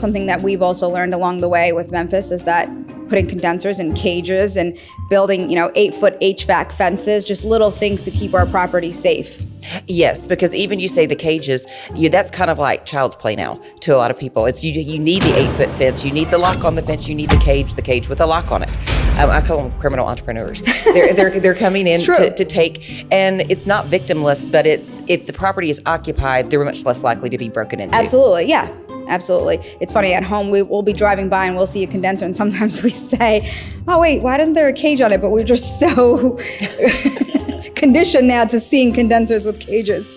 something that we've also learned along the way with Memphis is that putting condensers in cages and building, 8-foot HVAC fences, just little things to keep our property safe. Yes, because even you say the cages, that's kind of like child's play now to a lot of people. It's you need the 8-foot fence, you need the lock on the fence, you need the cage with a lock on it. I call them criminal entrepreneurs. They're coming in to take, and it's not victimless, but if the property is occupied, they're much less likely to be broken into. Absolutely, yeah. Absolutely. It's funny, at home, we'll be driving by and we'll see a condenser, and sometimes we say, oh, wait, why isn't there a cage on it? But we're just so conditioned now to seeing condensers with cages.